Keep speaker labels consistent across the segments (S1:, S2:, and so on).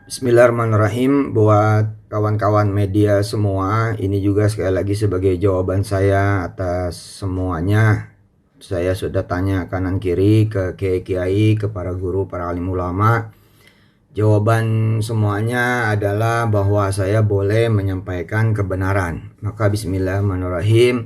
S1: Bismillahirrahmanirrahim. Buat kawan-kawan media semua, ini juga sekali lagi sebagai jawaban saya atas semuanya. Saya sudah tanya kanan kiri ke kiai-kiai, ke para guru, para alim ulama. Jawaban semuanya adalah bahwa saya boleh menyampaikan kebenaran. Maka bismillahirrahmanirrahim.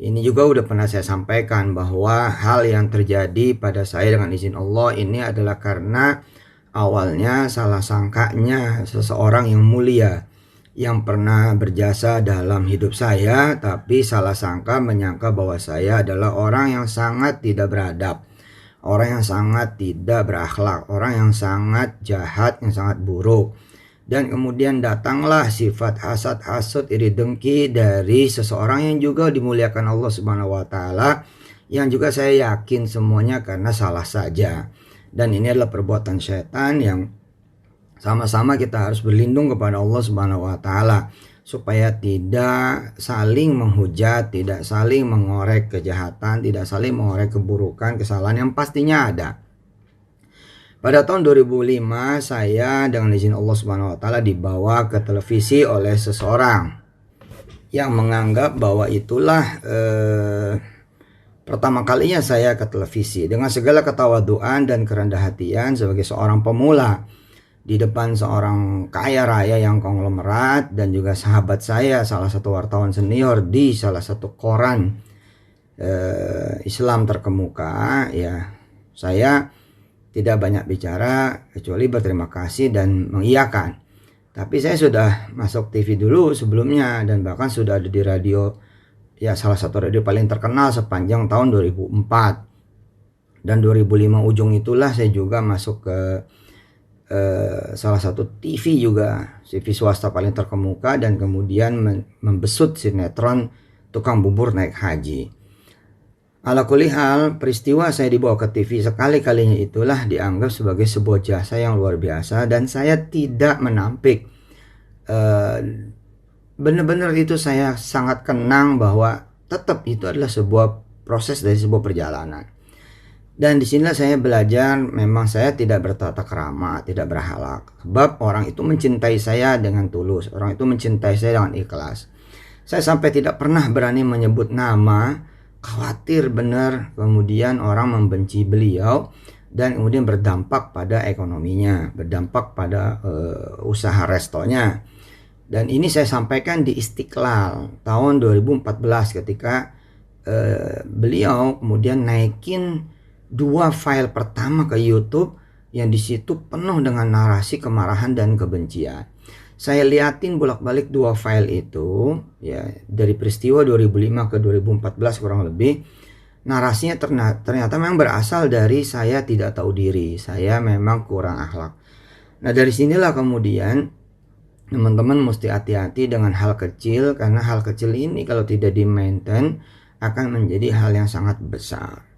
S1: Ini juga udah pernah saya sampaikan bahwa hal yang terjadi pada saya dengan izin Allah ini adalah karena awalnya salah sangkanya seseorang yang mulia yang pernah berjasa dalam hidup saya, tapi salah sangka menyangka bahwa saya adalah orang yang sangat tidak beradab, orang yang sangat tidak berakhlak, orang yang sangat jahat, yang sangat buruk. Dan kemudian datanglah sifat hasad, hasud, iri dengki dari seseorang yang juga dimuliakan Allah Subhanahu wa taala, yang juga saya yakin semuanya karena salah saja. Dan ini adalah perbuatan setan yang sama-sama kita harus berlindung kepada Allah Subhanahu wa taala supaya tidak saling menghujat, tidak saling mengorek kejahatan, tidak saling mengorek keburukan, kesalahan yang pastinya ada. Pada tahun 2005 saya dengan izin Allah Subhanahu wa taala dibawa ke televisi oleh seseorang yang menganggap bahwa itulah pertama kalinya saya ke televisi dengan segala ketawaduan dan kerendah hatian sebagai seorang pemula di depan seorang kaya raya yang konglomerat dan juga sahabat saya, salah satu wartawan senior di salah satu koran Islam terkemuka. Ya, saya tidak banyak bicara kecuali berterima kasih dan mengiyakan. Tapi saya sudah masuk TV dulu sebelumnya dan bahkan sudah ada di radio, ya salah satu radio paling terkenal sepanjang tahun 2004. Dan 2005 ujung itulah saya juga masuk ke salah satu TV juga, TV swasta paling terkemuka, dan kemudian membesut sinetron Tukang Bubur Naik Haji. Ala kulli hal, peristiwa saya dibawa ke TV sekali-kalinya itulah dianggap sebagai sebuah jasa yang luar biasa dan saya tidak menampik. Benar-benar itu saya sangat kenang bahwa tetap itu adalah sebuah proses dari sebuah perjalanan. Dan disinilah saya belajar memang saya tidak bertata krama, tidak berakhlak. Sebab orang itu mencintai saya dengan tulus, orang itu mencintai saya dengan ikhlas. Saya sampai tidak pernah berani menyebut nama, khawatir benar kemudian orang membenci beliau dan kemudian berdampak pada ekonominya, berdampak pada usaha restonya. Dan ini saya sampaikan di Istiqlal tahun 2014 ketika beliau kemudian naikin 2 file pertama ke YouTube yang disitu penuh dengan narasi kemarahan dan kebencian. Saya liatin bolak-balik 2 file itu, ya, dari peristiwa 2005 ke 2014 kurang lebih. Narasinya ternyata memang berasal dari saya tidak tahu diri, saya memang kurang akhlak. Nah, dari sinilah kemudian teman-teman mesti hati-hati dengan hal kecil, karena hal kecil ini kalau tidak di-maintain akan menjadi hal yang sangat besar.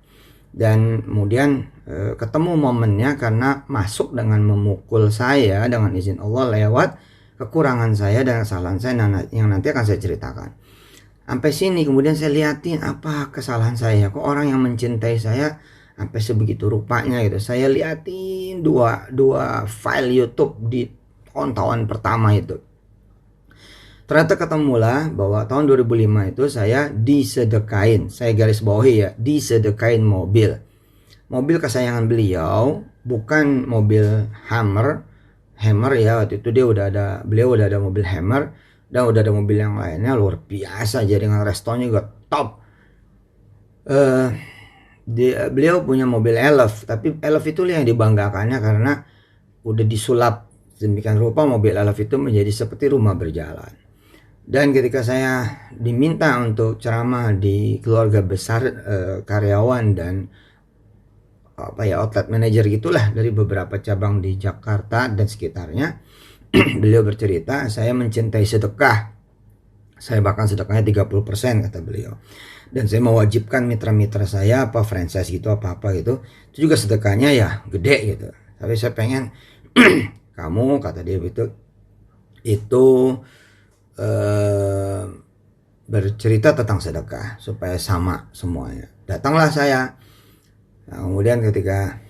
S1: Dan kemudian ketemu momennya karena masuk dengan memukul saya dengan izin Allah lewat kekurangan saya dan kesalahan saya yang nanti akan saya ceritakan. Sampai sini kemudian saya liatin apa kesalahan saya, kok orang yang mencintai saya sampai sebegitu rupanya gitu. Saya liatin dua file YouTube di tahun-tahun pertama itu. Ternyata ketemulah bahwa tahun 2005 itu saya disedekain, saya garis bawahi ya, disedekain mobil kesayangan beliau, bukan mobil Hammer ya, waktu itu beliau udah ada mobil Hammer dan udah ada mobil yang lainnya luar biasa, jaringan restonya juga top. Beliau punya mobil Elf, tapi Elf itu yang dibanggakannya karena udah disulap demikian rupa mobil Elf itu menjadi seperti rumah berjalan. Dan ketika saya diminta untuk ceramah di keluarga besar karyawan dan outlet manager gitulah dari beberapa cabang di Jakarta dan sekitarnya, beliau bercerita saya mencintai sedekah, saya bahkan sedekahnya 30% kata beliau, dan saya mewajibkan mitra-mitra saya franchise gitu apa gitu, itu juga sedekahnya ya gede gitu, tapi saya pengen kamu, kata dia itu bercerita tentang sedekah supaya sama semuanya. Datanglah saya. Nah, kemudian ketika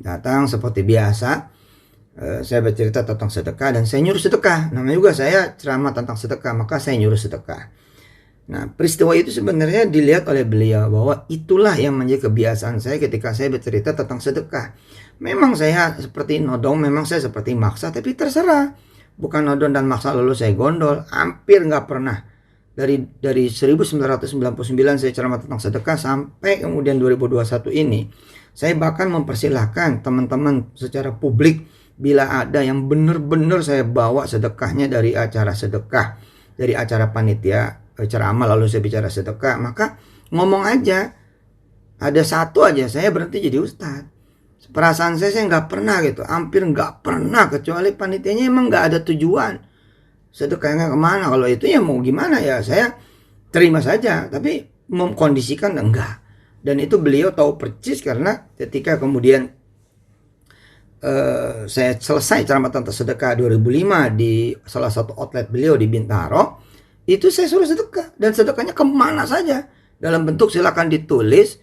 S1: datang seperti biasa, Saya bercerita tentang sedekah dan saya nyuruh sedekah. Namanya juga saya ceramah tentang sedekah, maka saya nyuruh sedekah. Nah, peristiwa itu sebenarnya dilihat oleh beliau bahwa itulah yang menjadi kebiasaan saya ketika saya bercerita tentang sedekah. Memang saya seperti nodong, memang saya seperti maksa, tapi terserah. Bukan nodong dan maksa lalu saya gondol, hampir nggak pernah. Dari 1999 saya ceramah tentang sedekah sampai kemudian 2021 ini, saya bahkan mempersilahkan teman-teman secara publik bila ada yang benar-benar saya bawa sedekahnya dari acara sedekah, dari acara panitia ceramah lalu saya bicara sedekah, maka ngomong aja. Ada satu aja saya berhenti jadi ustadz. Perasaan saya nggak pernah gitu, hampir nggak pernah, kecuali panitianya emang nggak ada tujuan sedekahnya kemana. Kalau itu ya mau gimana ya, saya terima saja, tapi mengkondisikan enggak. Dan itu beliau tahu persis, karena ketika kemudian saya selesai ceramah tentang sedekah 2005 di salah satu outlet beliau di Bintaro, itu saya suruh sedekah, dan sedekahnya kemana saja. Dalam bentuk silakan ditulis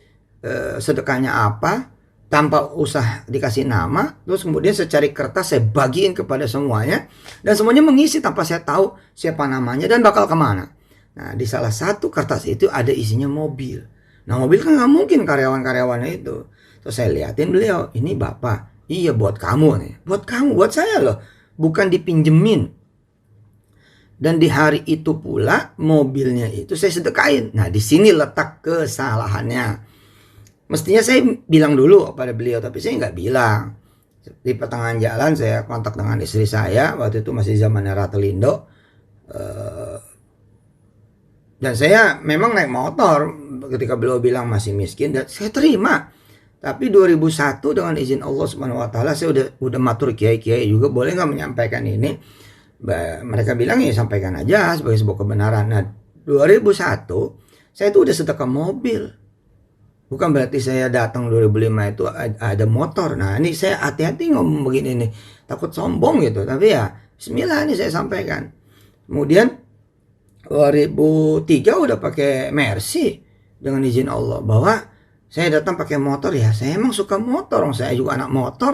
S1: sedekahnya apa, tanpa usah dikasih nama. Terus kemudian saya cari kertas, saya bagiin kepada semuanya, dan semuanya mengisi tanpa saya tahu siapa namanya dan bakal kemana. Nah, di salah satu kertas itu ada isinya mobil. Nah, mobil kan nggak mungkin karyawan-karyawannya itu. Terus saya liatin beliau, ini bapak, iya buat kamu nih, buat kamu, buat saya loh, bukan dipinjemin. Dan di hari itu pula mobilnya itu saya sedekahin. Nah, di sini letak kesalahannya. Mestinya saya bilang dulu pada beliau, tapi saya nggak bilang. Di pertengahan jalan saya kontak dengan istri saya, waktu itu masih zamannya Ratelindo. Dan saya memang naik motor ketika beliau bilang masih miskin, dan saya terima. Tapi 2001 dengan izin Allah Subhanahu Wa Taala, saya udah matur kiai-kiai juga, boleh nggak menyampaikan ini? Mereka bilang ya sampaikan aja sebagai sebuah kebenaran. Nah, 2001 saya itu udah sedekah mobil. Bukan berarti saya datang 2005 itu ada motor. Nah, ini saya hati-hati ngomong begini nih, takut sombong gitu. Tapi ya bismillah, ini saya sampaikan. Kemudian 2003 udah pakai Mercy dengan izin Allah, bahwa saya datang pakai motor. Ya saya emang suka motor, saya juga anak motor.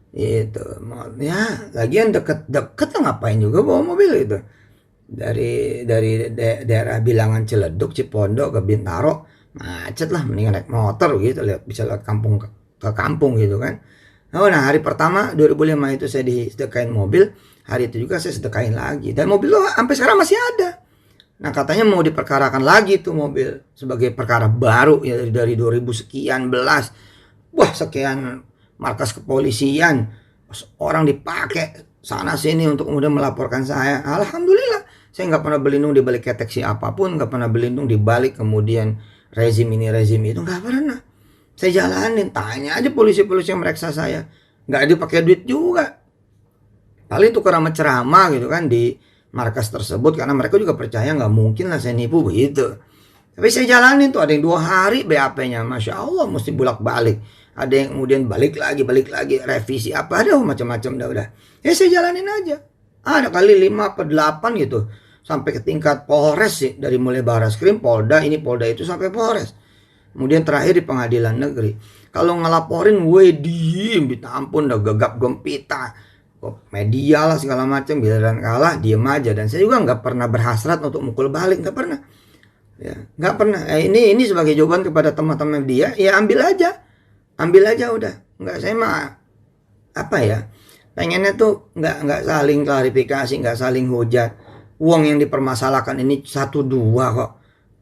S1: Itu ya, lagian deket ngapain juga bawa mobil itu, dari daerah Bilangan, Ciledug, Cipondo ke Bintaro macet lah, mendingan naik motor gitu, bisa lewat kampung ke kampung gitu kan. Nah, hari pertama 2005 itu saya disedekain mobil, hari itu juga saya sedekain lagi, dan mobil itu sampai sekarang masih ada. Nah, katanya mau diperkarakan lagi tuh mobil sebagai perkara baru ya, dari 2000 sekian belas. Wah, sekian markas kepolisian, orang dipakai sana sini untuk kemudian melaporkan saya. Alhamdulillah, saya nggak pernah berlindung di balik ketek siapapun, nggak pernah berlindung di balik kemudian rezim ini rezim itu, nggak pernah. Saya jalanin, tanya aja polisi-polisi yang mereksa saya, nggak dipakai duit juga. Paling tukar sama ceramah gitu kan di markas tersebut, karena mereka juga percaya nggak mungkin lah saya nipu begitu. Tapi saya jalanin tuh, ada yang 2 hari BAP-nya, Masya Allah, mesti bolak-balik. Ada yang kemudian balik lagi, revisi apa, ada macam-macam udah. Ya saya jalanin aja. Ada kali 5 atau 8 gitu. Sampai ke tingkat Polres sih. Dari mulai Barreskrim, Polda, ini Polda itu sampai Polres. Kemudian terakhir di pengadilan negeri. Kalau ngelaporin, diem, minta ampun, udah gegap gempita. Media lah segala macam, giliran kalah, diem aja. Dan saya juga nggak pernah berhasrat untuk mukul balik, nggak pernah. Ya, nggak pernah. Ini sebagai jawaban kepada teman-teman dia, ya ambil aja udah. Nggak, saya mah apa ya, pengennya tuh nggak saling klarifikasi, nggak saling hujat. Uang yang dipermasalahkan ini 1-2 kok,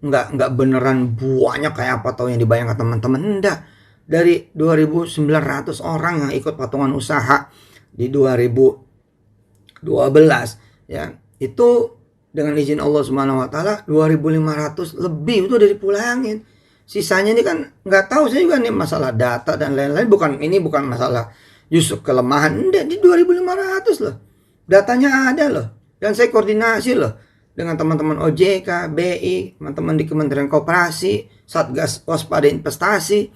S1: nggak beneran banyak kayak apa tahu yang dibayangkan teman-teman. Enggak, dari 2.900 orang yang ikut patungan usaha di 2012 ya, itu dengan izin Allah Subhanahu Wa Taala 2.500 lebih itu udah dipulangin. Sisanya ini kan nggak tahu, saya juga nih masalah data dan lain-lain. Ini bukan masalah justru kelemahan, enggak, di 2.500 loh. Datanya ada loh. Dan saya koordinasi loh dengan teman-teman OJK, BI, teman-teman di Kementerian Koperasi, Satgas Waspada Investasi.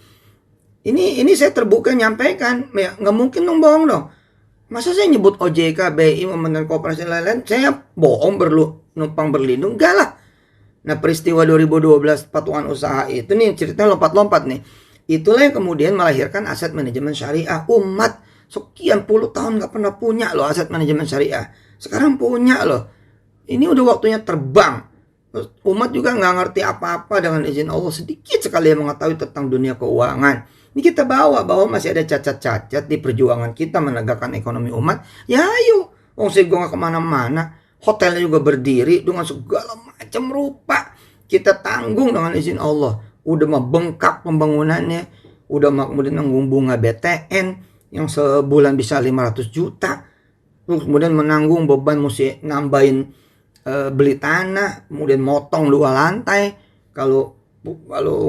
S1: Ini saya terbuka nyampaikan, ya nggak mungkin dong bohong dong. Masa saya nyebut OJK, BI, Kementerian Koperasi dan lain-lain, saya bohong numpang berlindung? Enggak lah. Nah, peristiwa 2012 patungan usaha itu nih ceritanya lompat-lompat nih. Itulah yang kemudian melahirkan aset manajemen syariah umat. sekian puluh tahun nggak pernah punya loh aset manajemen syariah. Sekarang punya loh. Ini udah waktunya terbang. Umat juga nggak ngerti apa-apa dengan izin Allah. Sedikit sekali yang mengetahui tentang dunia keuangan. Ini kita bawa bahwa masih ada cacat-cacat di perjuangan kita menegakkan ekonomi umat. Ya ayo. Wong sego nggak kemana-mana. Hotelnya juga berdiri dengan segala macam rupa. Kita tanggung dengan izin Allah. Udah mah bengkak pembangunannya. Udah mah kemudian nanggung bunga BTN yang sebulan bisa 500 juta. Terus kemudian menanggung beban mesti nambahin beli tanah, kemudian motong 2 lantai. Kalau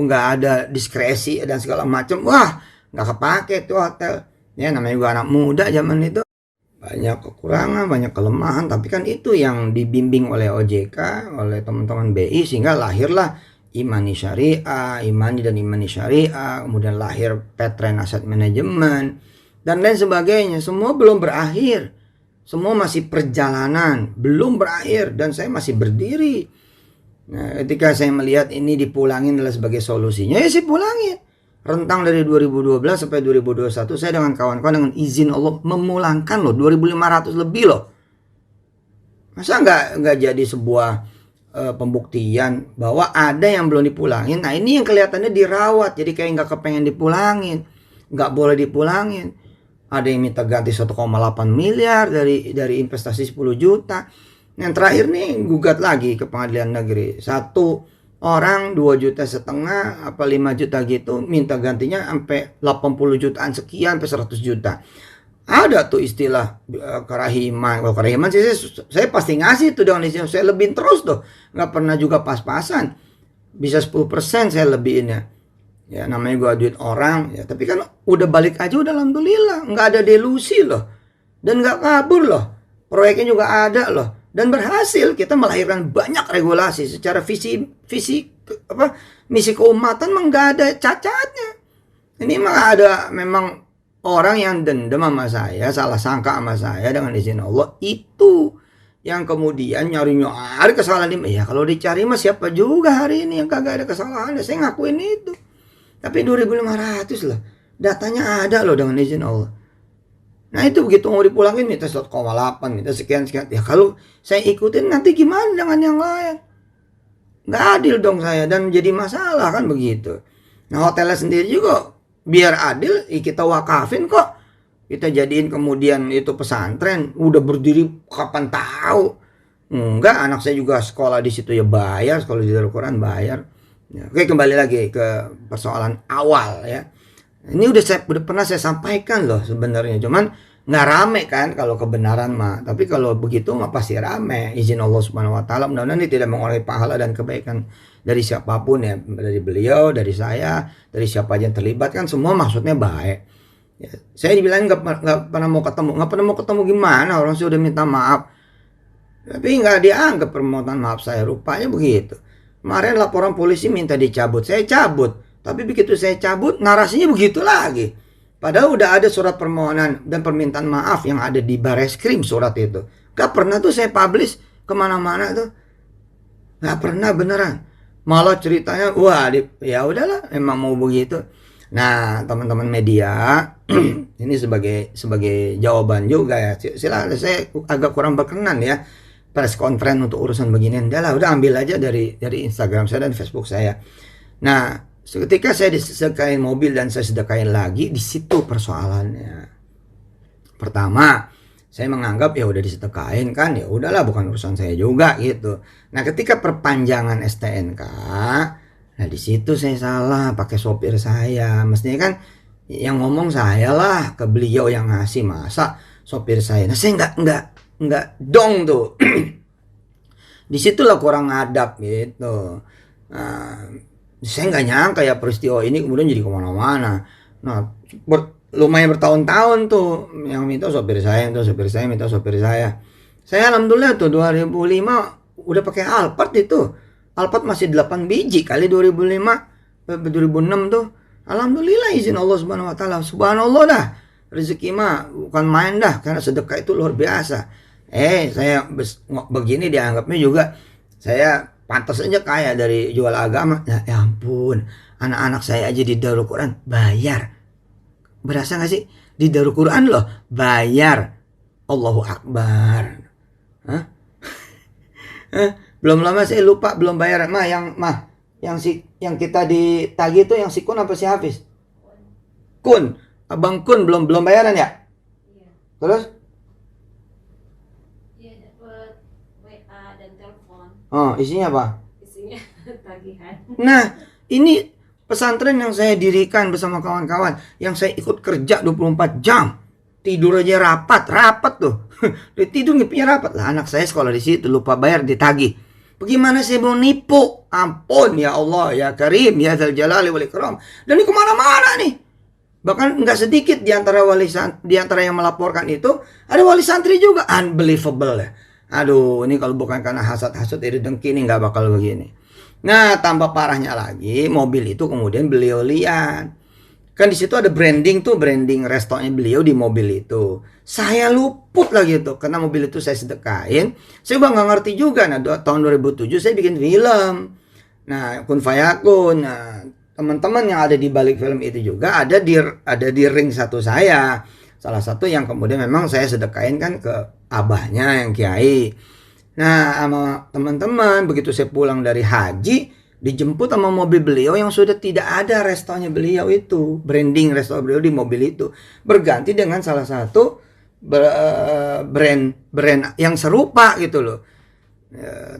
S1: nggak ada diskresi dan segala macam, wah nggak kepake tuh hotel. Ya namanya juga anak muda zaman itu. Banyak kekurangan, banyak kelemahan, tapi kan itu yang dibimbing oleh OJK, oleh teman-teman BI, sehingga lahirlah Imani Syariah, Imani Syariah, kemudian lahir Petren Asset Management, dan lain sebagainya. Semua belum berakhir. Semua masih perjalanan, belum berakhir, dan saya masih berdiri. Nah, ketika saya melihat ini dipulangin adalah sebagai solusinya, ya saya pulangin. Rentang dari 2012 sampai 2021 saya dengan kawan-kawan dengan izin Allah memulangkan loh 2.500 lebih loh. Masa nggak jadi sebuah pembuktian bahwa ada yang belum dipulangin. Nah ini yang kelihatannya dirawat, jadi kayak nggak kepengen dipulangin, nggak boleh dipulangin. Ada yang minta ganti 1,8 miliar dari investasi 10 juta. Yang terakhir nih gugat lagi ke pengadilan negeri. Satu orang 2,5 juta apa 5 juta gitu minta gantinya sampai 80 jutaan sekian sampai 100 juta. Ada tuh istilah kerahiman. Kalau kerahiman sih saya pasti ngasih tuh dengan istilah saya lebihin terus tuh. Nggak pernah juga pas-pasan. Bisa 10% saya lebihinnya. Ya namanya gua duit orang ya, tapi kan udah balik aja udah alhamdulillah, nggak ada delusi loh, dan nggak kabur loh, proyeknya juga ada loh, dan berhasil kita melahirkan banyak regulasi secara misi keumatan mah nggak ada cacatnya. Ini mah ada memang orang yang dendam sama saya, salah sangka sama saya dengan izin Allah, itu yang kemudian nyari kesalahan ini. Ya kalau dicari mah siapa juga hari ini yang kagak ada kesalahan, saya ngakuin itu. Tapi 2.500 lah. Datanya ada loh dengan izin Allah. Nah itu begitu mau dipulangin minta 1,8, minta sekian. Ya kalau saya ikutin nanti gimana dengan yang lain? Nggak adil dong saya dan jadi masalah kan begitu. Nah hotelnya sendiri juga biar adil kita wakafin kok. Kita jadiin kemudian itu pesantren. Udah berdiri kapan tahu. Enggak, anak saya juga sekolah di situ ya bayar. Sekolah di Darul Quran bayar. Ya, oke kembali lagi ke persoalan awal ya. Ini udah pernah saya sampaikan loh sebenarnya, cuman nggak rame kan kalau kebenaran mah. Tapi kalau begitu mah pasti rame. Izin Allah Subhanahu Wa Taala. Mudah-mudahan ini tidak mengurangi pahala dan kebaikan dari siapapun ya, dari beliau, dari saya, dari siapa aja yang terlibat kan semua maksudnya baik. Ya, saya dibilang nggak pernah mau ketemu gimana? Orang sih udah minta maaf, tapi nggak dianggap permohonan maaf saya. Rupanya begitu. Kemarin laporan polisi minta dicabut, saya cabut. Tapi begitu saya cabut, narasinya begitu lagi. Padahal udah ada surat permohonan dan permintaan maaf yang ada di Bareskrim surat itu. Gak pernah tuh saya publish kemana-mana tuh. Gak pernah beneran. Malah ceritanya, wah ya udahlah, emang mau begitu. Nah teman-teman media, ini sebagai jawaban juga ya. Silakan, saya agak kurang berkenan ya. Press conference untuk urusan beginian, udah ambil aja dari Instagram saya dan Facebook saya. Nah, ketika saya disedekain mobil dan saya sedekain lagi, di situ persoalannya. Pertama, saya menganggap ya udah disedekain kan, ya udahlah bukan urusan saya juga gitu. Nah, ketika perpanjangan STNK, nah di situ saya salah pakai sopir saya. Mestinya kan yang ngomong saya lah, ke beliau yang ngasih, masa sopir saya. Nah, saya nggak dong tuh. Disitulah kurang adab gitu. Nah, saya nggak nyangka ya peristiwa ini kemudian jadi kemana-mana. Nah lumayan bertahun-tahun tuh yang minta sopir saya, minta sopir saya. Saya alhamdulillah tuh 2005 udah pakai Alphard itu. Alphard masih 8 biji kali 2006 tuh. Alhamdulillah izin Allah Subhanahu Wa Taala. Subhanallah dah. Rezeki mah bukan main dah, karena sedekah itu luar biasa. Saya begini dianggapnya juga saya pantas aja kaya dari jual agama. Ya ampun, anak-anak saya aja di Darul Quran bayar. Berasa gak sih? Di Darul Quran loh, bayar. Allahu Akbar. Hah? Belum lama saya lupa belum bayar. Yang kita ditagih itu yang si Kun apa si Hafiz? Kun. Abang Kun belum bayaran ya?
S2: Iya.
S1: Terus?
S2: Iya, dapat WA dan telepon.
S1: Oh, isinya apa?
S2: Isinya tagihan.
S1: Nah, ini pesantren yang saya dirikan bersama kawan-kawan, yang saya ikut kerja 24 jam. Tidur aja rapat tuh. Tidur ngipnya rapat lah. Anak saya sekolah di situ, lupa bayar, ditagih. Bagaimana saya mau nipu? Ampun ya Allah, ya Karim, ya Dzal Jalali wal Ikram. Dan ini kemana-mana nih. Bahkan nggak sedikit di antara yang melaporkan itu ada wali santri juga. Unbelievable ya. Aduh, ini kalau bukan karena hasad-hasad iri dengki ini nggak bakal begini. Nah, tambah parahnya lagi, mobil itu kemudian beliau lihat. Kan di situ ada branding restonya beliau di mobil itu. Saya luput lagi tuh, karena mobil itu saya sedekahin. Saya udah nggak ngerti juga. Nah, tahun 2007 saya bikin film. Nah, Kun Fayakun. Nah, teman-teman yang ada di balik film itu juga ada di ring satu saya. Salah satu yang kemudian memang saya sedekahin kan ke abahnya yang kiai. Nah, sama teman-teman begitu saya pulang dari haji, dijemput sama mobil beliau yang sudah tidak ada restonya beliau itu, branding resto beliau di mobil itu, berganti dengan salah satu brand yang serupa gitu loh.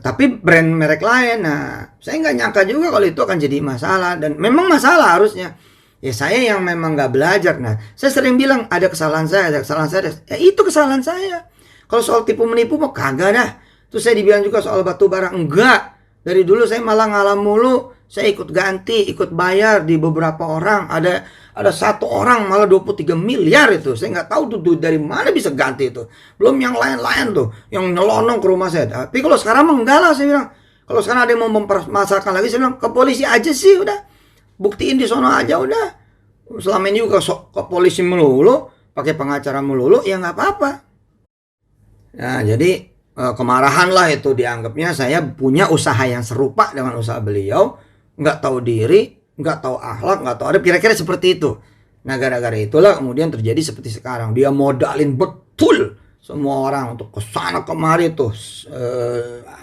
S1: Tapi brand merek lain. Nah, saya nggak nyangka juga kalau itu akan jadi masalah, dan memang masalah harusnya. Ya saya yang memang nggak belajar. Nah, saya sering bilang ada kesalahan saya. Ya itu kesalahan saya. Kalau soal tipu menipu mah kagak dah. Terus saya dibilang juga soal batu bara, enggak. Dari dulu saya malah ngalah mulu. Saya ikut ganti, ikut bayar di beberapa orang. Ada satu orang malah 23 miliar itu. Saya nggak tahu tuh dari mana bisa ganti itu. Belum yang lain-lain tuh, yang nyelonong ke rumah saya. Tapi kalau sekarang mah enggak lah, saya bilang. Kalau sekarang ada yang mau mempermasalahkan lagi, saya bilang ke polisi aja sih udah. Buktiin di sono aja udah. Selama ini juga ke polisi melulu, pakai pengacara melulu, ya nggak apa-apa. Nah, jadi kemarahan lah itu dianggapnya saya punya usaha yang serupa dengan usaha beliau, nggak tahu diri, nggak tahu akhlak, nggak tahu adab, kira-kira seperti itu. Nah, gara-gara itulah kemudian terjadi seperti sekarang. Dia modalin betul semua orang untuk kesana kemari tuh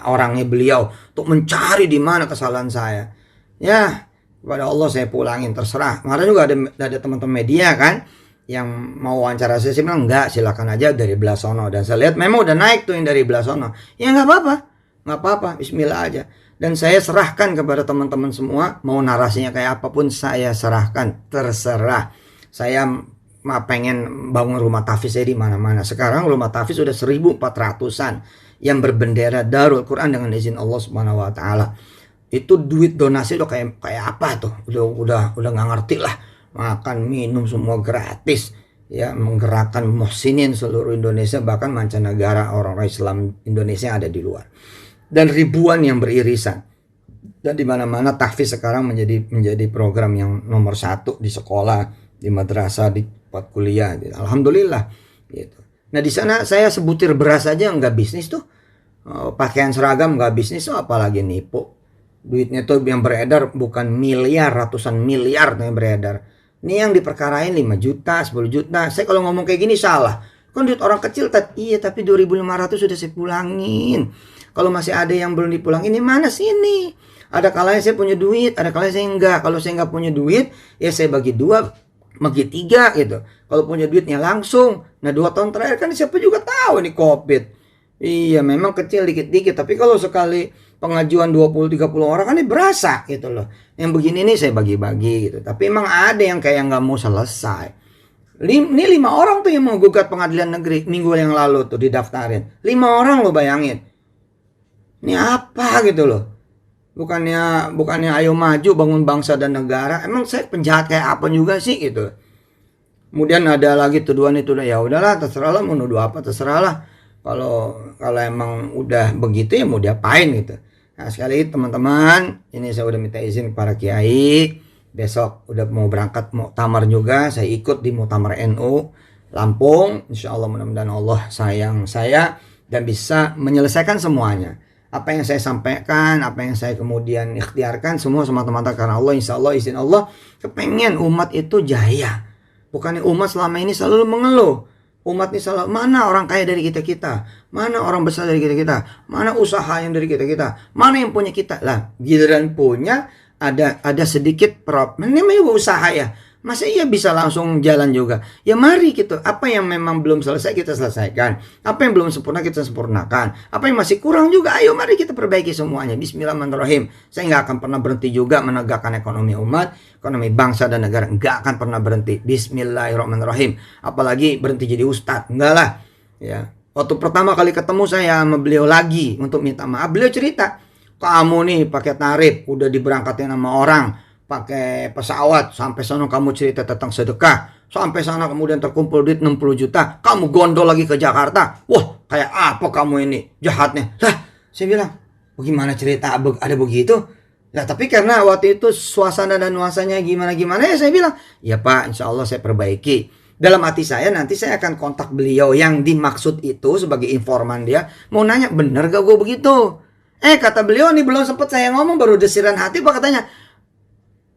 S1: orangnya beliau untuk mencari di mana kesalahan saya. Ya, kepada Allah saya pulangin, terserah. Kemarin juga ada teman-teman media kan yang mau wawancara saya bilang enggak, silakan aja dari belah sono. Dan saya lihat memang udah naik tuh yang dari belah sono. Ya nggak apa-apa, bismillah aja. Dan saya serahkan kepada teman-teman semua, mau narasinya kayak apapun saya serahkan, terserah. Saya pengen bangun rumah tahfiz saya di mana-mana. Sekarang rumah tahfiz sudah 1.400-an yang berbendera Darul Quran dengan izin Allah Subhanahu wa taala. Itu duit donasi udah kayak apa tuh? Udah nggak ngerti lah. Makan minum semua gratis, ya, menggerakkan muhsinin seluruh Indonesia, bahkan mancanegara, orang-orang Islam Indonesia yang ada di luar, dan ribuan yang beririsan. Dan di mana-mana tahfiz sekarang menjadi program yang nomor 1 di sekolah, di madrasah, di tempat kuliah. Alhamdulillah gitu. Nah, di sana saya sebutir beras aja nggak bisnis tuh, pakaian seragam nggak bisnis tuh, apalagi nipu. Duitnya tuh yang beredar bukan miliar, ratusan miliar yang beredar. Ini yang diperkarain 5 juta, 10 juta. Saya kalau ngomong kayak gini salah. Kan duit orang kecil, iya, tapi 2.500 sudah saya pulangin. Kalau masih ada yang belum dipulangin, ini mana sini? Ada kalanya saya punya duit, ada kalanya saya enggak. Kalau saya enggak punya duit, ya saya bagi 2, bagi 3 gitu. Kalau punya duitnya langsung. Nah, 2 tahun terakhir kan siapa juga tahu ini COVID. Iya, memang kecil dikit-dikit, tapi kalau sekali pengajuan 20-30 orang kan ini berasa gitu loh. Yang begini nih saya bagi-bagi gitu. Tapi emang ada yang kayak nggak mau selesai. Ini 5 orang tuh yang mau gugat pengadilan negeri minggu yang lalu tuh didaftarin. 5 orang lo bayangin. Ini apa gitu loh. Bukannya ayo maju bangun bangsa dan negara. Emang saya penjahat kayak apa juga sih gitu. Kemudian ada lagi tuduhan itu, ya udahlah terserah lah, mau nuduh apa terserah lah. Kalau emang udah begitu ya mau diapain gitu. Nah, sekali lagi teman-teman, ini saya udah minta izin para kiai. Besok udah mau berangkat muktamar juga. Saya ikut di muktamar NU Lampung. Insya Allah mudah-mudahan Allah sayang saya dan bisa menyelesaikan semuanya. Apa yang saya sampaikan, apa yang saya kemudian ikhtiarkan, semua semata-mata karena Allah. Insya Allah izin Allah, kepengen umat itu jaya. Bukannya umat selama ini selalu mengeluh. Umat ini selalu, mana orang kaya dari kita-kita, mana orang besar dari kita-kita, mana usaha yang dari kita-kita, mana yang punya kita. Lah, giliran punya ada sedikit ini juga usaha ya. Masa iya bisa langsung jalan juga? Ya mari gitu. Apa yang memang belum selesai kita selesaikan. Apa yang belum sempurna kita sempurnakan. Apa yang masih kurang juga, ayo mari kita perbaiki semuanya. Bismillahirrahmanirrahim. Saya nggak akan pernah berhenti juga menegakkan ekonomi umat, ekonomi bangsa dan negara. Nggak akan pernah berhenti. Bismillahirrahmanirrahim. Apalagi berhenti jadi ustadz. Enggak lah. Ya. Waktu pertama kali ketemu saya sama beliau lagi untuk minta maaf, beliau cerita, kamu nih pakai tarif, udah diberangkatin sama orang, pakai pesawat, sampai sana kamu cerita tentang sedekah, sampai sana kemudian terkumpul duit 60 juta, kamu gondol lagi ke Jakarta. Wah, kayak apa kamu ini jahatnya? Lah, saya bilang, bagaimana cerita ada begitu? Nah, tapi karena waktu itu suasana dan nuansanya gimana-gimana, ya saya bilang, ya Pak, insya Allah saya perbaiki. Dalam hati saya, nanti saya akan kontak beliau yang dimaksud itu sebagai informan dia, mau nanya, bener gak gue begitu? Kata beliau nih, belum sempat saya ngomong, baru desiran hati, Pak, katanya,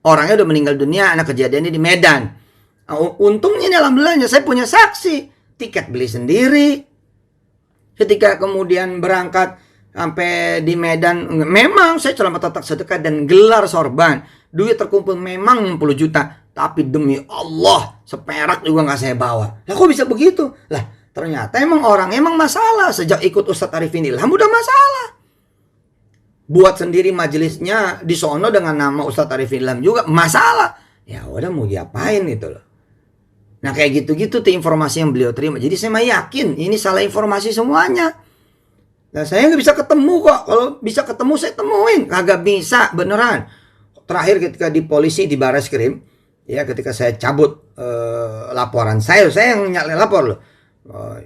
S1: orangnya udah meninggal dunia, anak kejadiannya di Medan. Untungnya ini alhamdulillahnya saya punya saksi. Tiket beli sendiri. Ketika kemudian berangkat sampai di Medan, memang saya celana tatak sedekah dan gelar sorban. Duit terkumpul memang 60 juta. Tapi demi Allah, seperak juga gak saya bawa. Lah kok bisa begitu? Lah ternyata emang orang emang masalah. Sejak ikut Ustadz Arifin Ilham udah masalah. Buat sendiri majelisnya di sono dengan nama Ustadz Arifin Ilham juga masalah. Ya udah mau diapain gitu loh. Nah kayak gitu-gitu tuh informasi yang beliau terima. Jadi saya mah yakin ini salah informasi semuanya. Nah saya nggak bisa ketemu kok. Kalau bisa ketemu saya temuin. Kagak bisa beneran. Terakhir ketika di polisi di Bareskrim, ya ketika saya cabut laporan saya yang nyalain lapor loh.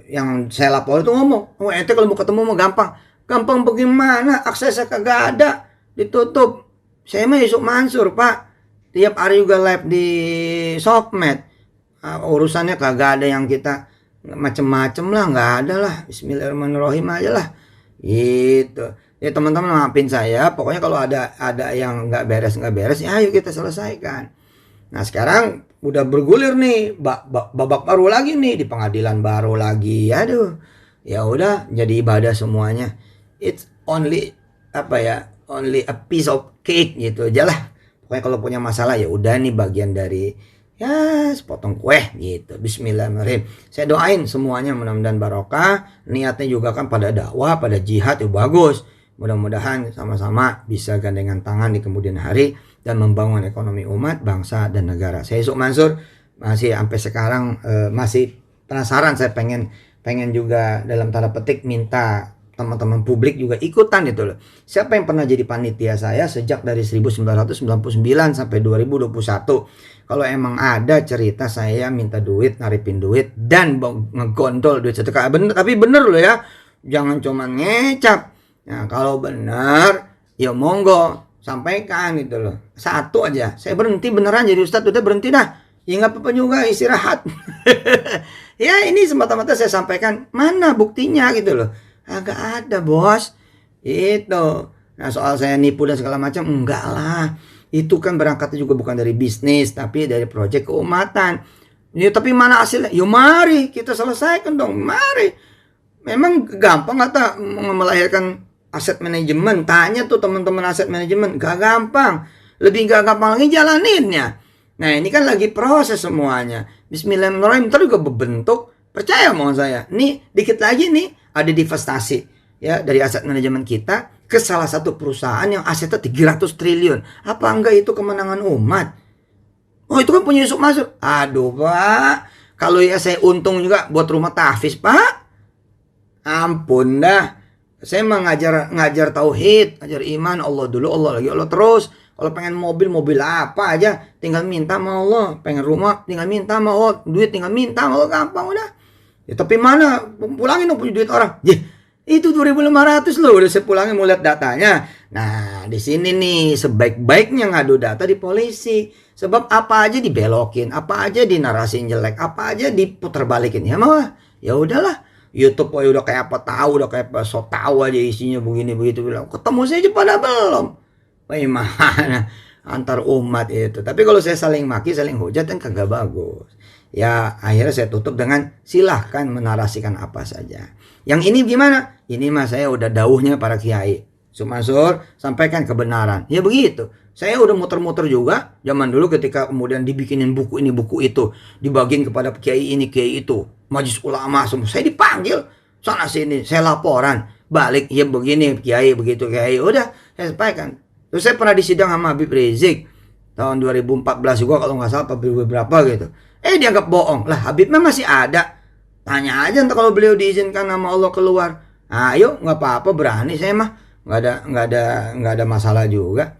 S1: Yang saya lapor itu ngomong, oh ente kalau mau ketemu mau gampang. Gampang bagaimana? Aksesnya kagak ada. Ditutup. Saya mah Yusuf Mansur, Pak. Tiap hari juga live di Sokmed. Urusannya kagak ada yang kita macem-macem lah. Nggak ada lah. Bismillahirrahmanirrahim aja lah. Gitu. Ya teman-teman maafin saya. Pokoknya kalau ada yang nggak beres, ya ayo kita selesaikan. Nah sekarang udah bergulir nih. Babak baru lagi nih. Di pengadilan baru lagi. Aduh. Ya udah jadi ibadah semuanya. It's only only a piece of cake gitu aja lah. Pokoknya kalau punya masalah ya udah nih bagian dari ya sepotong kue gitu. Bismillahirrahmanirrahim. Saya doain semuanya mudah-mudahan barokah. Niatnya juga kan pada dakwah, pada jihad ya bagus. Mudah-mudahan sama-sama bisa gandengan tangan di kemudian hari dan membangun ekonomi umat, bangsa dan negara. Saya Yusuf Mansur masih sampai sekarang masih penasaran. Saya pengen juga dalam tanda petik minta teman-teman publik juga ikutan itu loh. Siapa yang pernah jadi panitia saya sejak dari 1999 sampai 2021. Kalau emang ada cerita saya minta duit, naripin duit dan ngegondol duit sedekah. Tapi bener loh ya. Jangan cuma ngecap. Nah, kalau benar ya monggo sampaikan gitu loh. Satu aja. Saya berhenti beneran jadi ustadz, udah berhenti dah. Ya nggak apa-apa juga istirahat. Ya ini semata-mata saya sampaikan. Mana buktinya gitu loh. Agak ada bos. Itu. Nah soal saya nipu dan segala macam. Enggak lah. Itu kan berangkatnya juga bukan dari bisnis. Tapi dari proyek keumatan. Ya tapi mana hasilnya? Yuk mari kita selesaikan dong. Mari. Memang gampang kata melahirkan aset manajemen. Tanya tuh teman-teman aset manajemen. Gak gampang. Lebih gak gampang lagi jalaninnya. Nah ini kan lagi proses semuanya. Bismillahirrahmanirrahim. Ntar juga berbentuk. Percaya mau saya. Nih dikit lagi nih. Ada divestasi. Ya dari aset manajemen kita. Ke salah satu perusahaan yang asetnya 300 triliun. Apa enggak itu kemenangan umat? Oh itu kan punya Yusuf Mansur. Aduh Pak. Kalau ya saya untung juga buat rumah tahfiz Pak. Ampun dah. Saya mah ngajar tauhid, ngajar iman, Allah dulu, Allah lagi, Allah terus. Kalau pengen mobil apa aja, tinggal minta sama Allah. Pengen rumah, tinggal minta sama Allah. Duit tinggal minta sama Allah, gampang udah. Ya tapi mana, pulangin dong punya duit orang. Itu 2.500 loh, udah saya pulangin mau lihat datanya. Nah, di sini nih sebaik-baiknya ngadu data di polisi. Sebab apa aja dibelokin, apa aja dinarasiin jelek, apa aja diputar balikin. Ya mah, ya udahlah. YouTube udah kayak apa tahu, udah kayak apa so tahu aja isinya begini begitu bilang. Ketemu saya aja pada belum. Bagaimana antar umat itu. Tapi kalau saya saling maki, saling hujat kan kagak bagus. Ya akhirnya saya tutup dengan silahkan menarasikan apa saja. Yang ini gimana? Ini mah saya udah dauhnya para kiai. Mansur sampaikan kebenaran. Ya begitu. Saya udah muter-muter juga zaman dulu ketika kemudian dibikinin buku ini buku itu, dibagiin kepada kiai ini kiai itu, majelis ulama semua. Saya dipanggil sana sini, saya laporan balik, ya begini kiai begitu kiai. Udah saya sampaikan. Terus saya pernah disidang sama Habib Rizik tahun 2014 juga kalau nggak salah apa berapa gitu. Dianggap bohong. Lah Habibnya masih ada. Tanya aja ntar kalau beliau diizinkan sama Allah keluar. Ayo nggak apa-apa berani saya mah. Nggak ada masalah juga.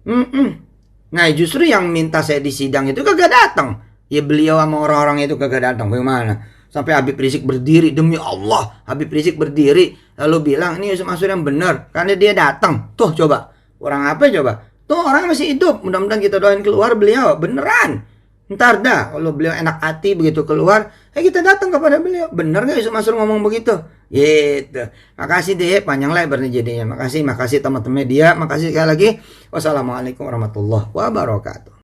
S1: Nah justru yang minta saya disidang itu kagak datang. Ya beliau sama orang-orang itu kagak datang. Bagaimana? Sampai Habib Rizik berdiri, demi Allah Habib Rizik berdiri lalu bilang ini Yusuf Mansur yang benar karena dia datang. Tuh coba orang apa coba? Tuh orang masih hidup. Mudah-mudahan kita doain keluar beliau beneran. Ntar dah kalau beliau enak hati begitu keluar, kita datang kepada beliau. Bener gak Yusuf Mansur ngomong begitu? Gitu. Makasih deh, panjang lebar nih jadinya. Makasih teman-teman media. Makasih sekali lagi. Wassalamualaikum warahmatullahi wabarakatuh.